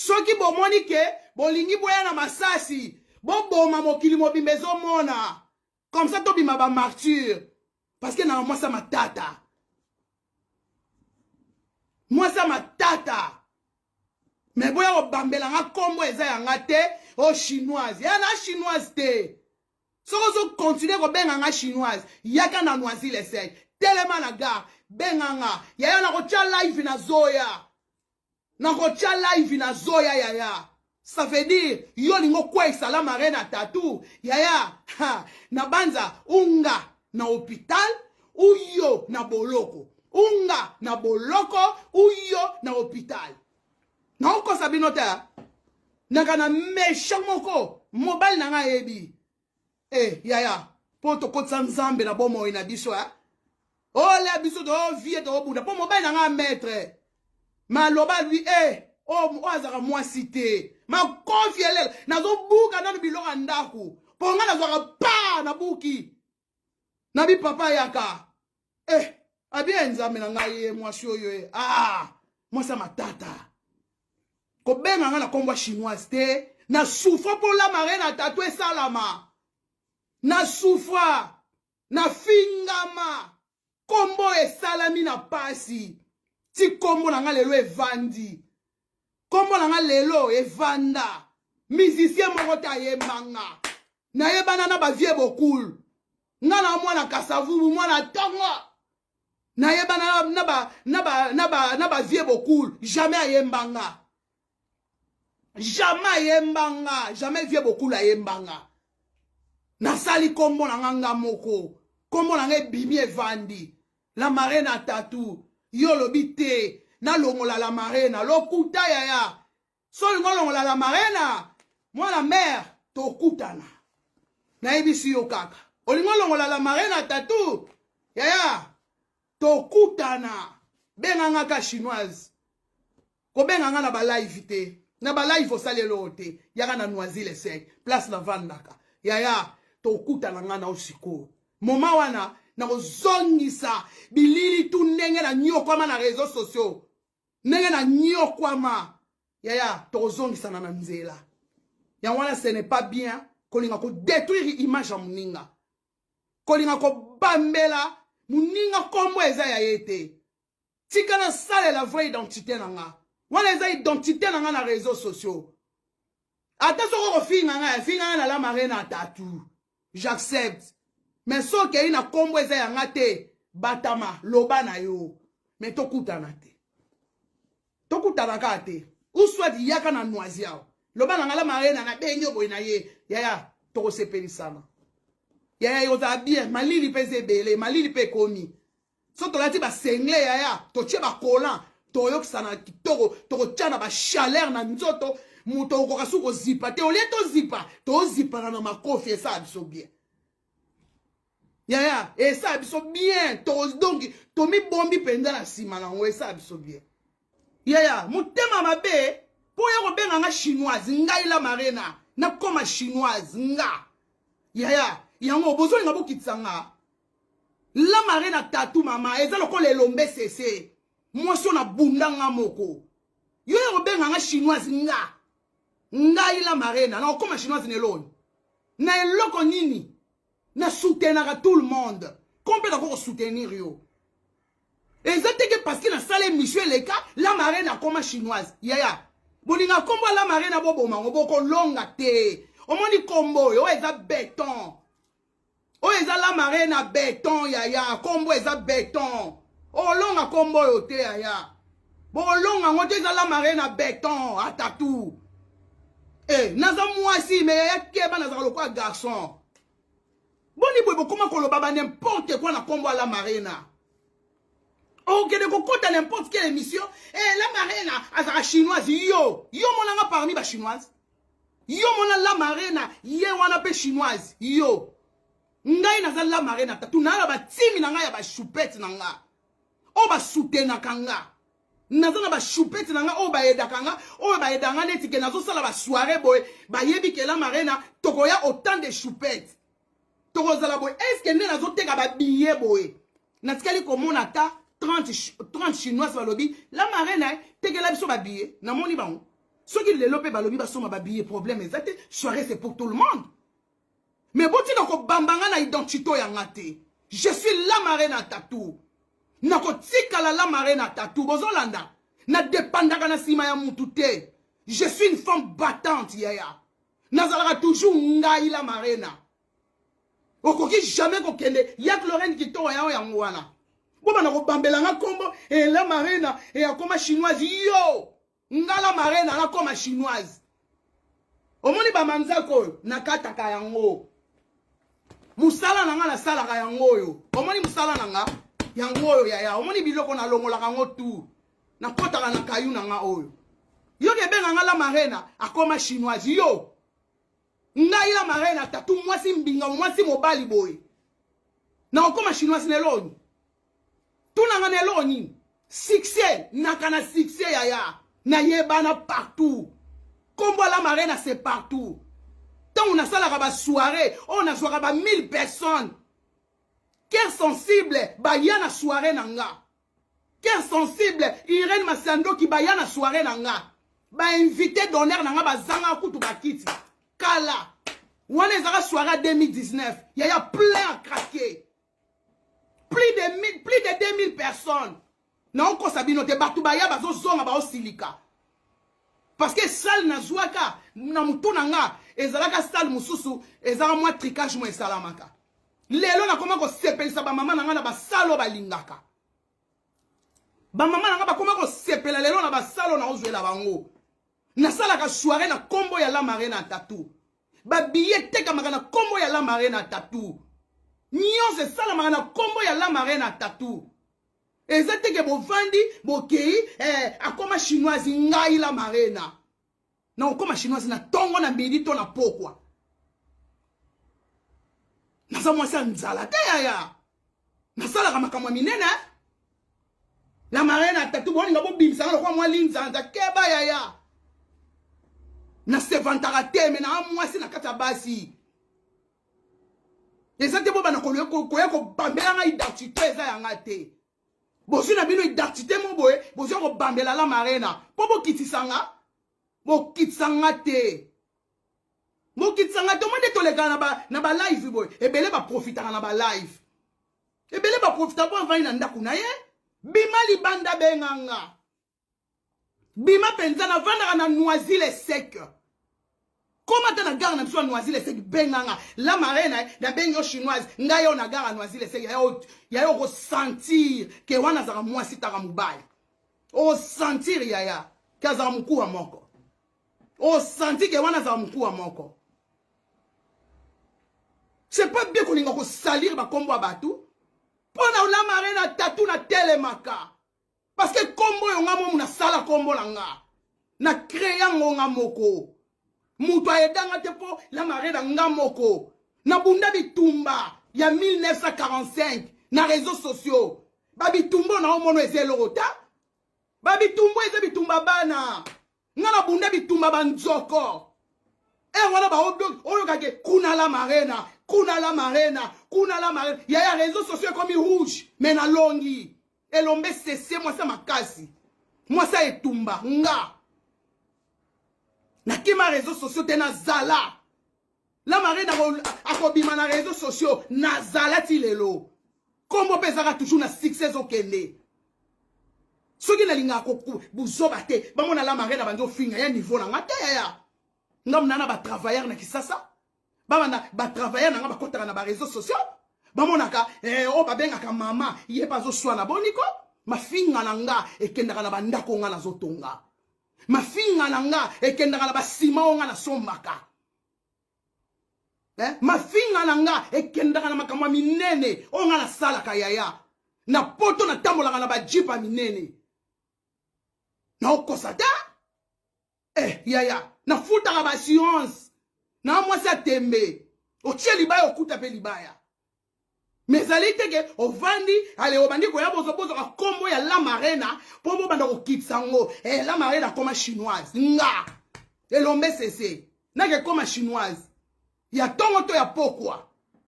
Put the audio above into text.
soki bomoni ke bolingi boya na masasi boboma mokili mobimba ezomona comme ça tobima ba martyr parce que na mwasa matata mais boya obambela nga kombo eza yanga te o chinoise ya na chinoise te soko zo continuer ko benga nga chinoise yaka na noisy les sey telema na gare benga nga yaya na ko tia live na zoya yaya ça veut dire yo lingo kwa isala marena tatu yaya na banza unga na hôpital uyo na boloko unga na boloko uyo na hôpital na oko sabinota nanga na méchant moko mobile nanga yebi yaya poto kotsa nzambe na bomo ina biso ole biso do vie do bunda po mobile nanga maître maloba lui o azaka mwasi te makofi elele nazobuka nano biloko ndako po nga nazwaka pa na buki na bi papa yaka abia nzambe na ngai mwasi oyo mwasa matata ko benga nga na kombo chinoise te na souffre pour la marina tatu esalama na souffre na fingama kombo esalami na pasi ti kombo na nga lelo evandi kombo na nga lelo evanda musicien moko ta yembanga na yebana na ba vie bokul nga na mwana kasavubu mwana tongo na yebana na ba vie bokul jamais ayembanga jamais vie bokul ayembanga nasali kombo na nga moko kombo na nga ebimi evandi la marina tatu yo lobi te na longola la marina lokuta yaya so longola la marina mwana mère tokutana na ebisi yo kaka olingo longola la marina tatu yaya tokutana benga nga ka chinoise ko benga nga na ba live te na ba live osalelo te yaka na noisy les sec place na vandaka yaya tokutana nga na osiko moma wana na kozongisa bilili tu ndenge na nyokwama na réseaux sociaux ndenge na nyokwama yaya tokozongisa na nzela ya wana ce n'est pas bien kolinga ko détruire image ya muninga kolinga ko bambela muninga kombo eza ya yete tika na sale la vraie identité nanga wana eza identité nanga na réseaux sociaux ata soko ko finga na la marina tatu j'accepte mais so ke ina kombo eza yanga te batama loba na yo mais tokutana ka te ou soit yaka na noisy yao loba na ngala marena na benyo boy na ye yaya toko sepelisana yaya yo za bien malili peze bele malili pe komi so to lati ba sengle yaya to tie ba kolan to yokisana kitoko to tiana ba chaleur na nzoto muto ko kasuko zipa te ole to zipa na makofi esa biso bien yaya esa biso bien donc to mi bombi penda na sima na ngo esa biso bien yaya mutema mabe po ya ko benga nga chinoise ngai la marina na koma chinoise nga yaya yango bozoli nga bokitsanga la marina tatu mama eza loko lelombe sese mwasi na bundanga moko yo ya ko benga nga chinoise nga ngai la marina na koma chinoise neloni na eloko nini na soutenir tout le monde complètement pour soutenir yo exactement parce que na salle monsieur les cas la marina comme chinoise yaya bolinga kombo la marina bobo mango boko longa te omoni kombo yo eza béton o eza la marina béton yaya kombo eza béton o longa kombo yo te yaya bo longa ngote eza la marina béton atatu naza mwasi mais yaya keba naza lokwa garçon boni boy comment koloba ba n'importe quoi na kombo la marina ok de kokota n'importe quelle émission la marina azara chinoise yo monanga parmi ba chinoise yo mona la marina ye wana pe chinoise yo ngai naza la marina tatu na ba timi na ngai ya ba choupette na nga o ba soutena kanga naza na ba choupette na nga o ba edaka nga o ba edanga neti ke nazo sala ba soirée boy ba yebi ke la marina tokoya autant de choupettes tokozala boy est-ce que nena zo teka ba billet boy natikali komona ta 30 chinois balobi la marina tekela biso ba billet na moni bango Ceux qui les lopent, balobi, basoma babillé, problème, exact. Soirée, c'est pour tout le monde. Mais bon, tu n'as pas bambanga na identité yangate. Je suis la marraine à tatou. Nako tikala la marraine à tatou. Bozolanda. Na dépendaka na sima ya mutute. Je suis une femme battante, yaya. Nazalaka toujours ngai la marraine. Okoki jamais kokende. Yak Lorraine qui to ya yangwana. Boba na ko bambelanga kombo et la marraine et akoma chinoise yo. Ngala marraine na koma chinoise. Omoni ba manzako nakataka yango. Musala nanga na sala ka yango yo. Omoni musala nanga yango yo yaya. Omoni biloko na longola kango tu. Na kota na kayu nanga oyo. Yo ke benga ngala marraine akoma chinoise yo. Ngai la marraine tatu mwasi mbinga mwasi mobali boy. Na okoma chinoise neloni. Tunanga neloni. Succès nakana succès yaya. Na yebana partout. Combo la marraine c'est partout. Tant on a ça la soirée, on a soirée 1000 personnes. Cœur sensible, bayana soirée nanga. Cœur sensible, Irène Massando qui bayana soirée nanga. Ba invité d'honneur nanga ba zanga kutu bakiti. Kala. On est à la soirée 2019. Il y a plein à craquer. Plus de 2000 personnes. Non, on sabino te batu baya bazo zonga ba silika. Parce que salle na zwaka na mutu nanga ezalaka salle mususu ezala mwa tricage mo esalamaka. Lelo na koma ko sepelisa ba mama nanga na ba salo balingaka. Ba mama nanga ba koma ko sepela lelo na ba salo na ozwela bango. Na sala ka soirée na combo ya la marraine na tatou. Ba billet teka magana combo ya la marraine na tatou. Nyon se sala magana combo ya la marraine na tatou. Ezate ke bo vandi bo kei akoma chinoise ngai la marena. Na okoma chinoise na tongo na milito na pokwa. Na za mwasa nzala te yaya. Na sala kama kama minene. La marena tatu boni ngabo bimsa na kwa mwali nzanza keba yaya. Na sevantara teme na mwasi na kata basi. Ezate bo bana ko bambela nga identité eza yanga te. Bosi na bino identité mo boye, bosi ko bambela la marena. Popo kitisanga. Bo kitsanga te. Mo kitsanga te monde to lega na ba live boy. Ebele ba profitaka na ba live. Ebele ba profita bo vani na ndaku na ye. Bima libanda benganga. Bima penza na vanda na noisile sec. Comment tu as gare na biso noisile sec benganga la marena na bengo chinoise ngayo na gare noisile sec ya yo ressentir que wana za mwasi taka mubaya. O sentir yaya kaza mkuu wa moko. O sentir que wana za mkuu wa moko. C'est pas bien qu'on inga ko salir ba kombo abatu. Pona la marena tatu na telemaka. Parce que kombo yo ngamo na sala kombo langa. Na créer ngonga moko. Mutu aedanga te po la marena ngamoko. Na bunda bitumba ya 1945 na réseaux sociaux. Ba bitumba na omono ezelota. Ba bitumba eze bitumba bana. Ngana bunda bitumba banzoko. Wana ba oyo kake kuna la marena, kuna la marena, kuna la marena. Ya réseaux sociaux comme rouge, mais na longi. Elombe cessé moi ça makasi. Moi ça etumba nga. Na kima réseaux sociaux te na zala. La marena akobima na réseaux sociaux na zala ti lelo. Kombo pesaka toujours na succès okende. Soki na linga ko buzoba te, ba mona la marena banzo finga ya niveau na ngate ya. Ngam nana ba travailleur na kisasa. Ba travailleur na ba kotaka na ba réseaux sociaux. Ba monaka o ba benga ka mama, ye pa zo swana boniko. Ma finga na nga ekendaka na bandako nga na zotonga. Ma finga na nga ekendaka na ba sima nga na sombaka. Ma finga na nga ekendaka na makama minene o nga na sala ka yaya. Na poto na tambolaka na ba jipa minene. Na okosata? Yaya, na futa ka ba assurance. Na mwasi atembe. O tia libaya okuta pe libaya. Mais alite ke ovandi ale obandi ko ya bozo ka kombo ya la marena po bo banda ko kitsango la marena comme chinoise nga elombe cessé na ke comme chinoise ya tongo to ya pokwa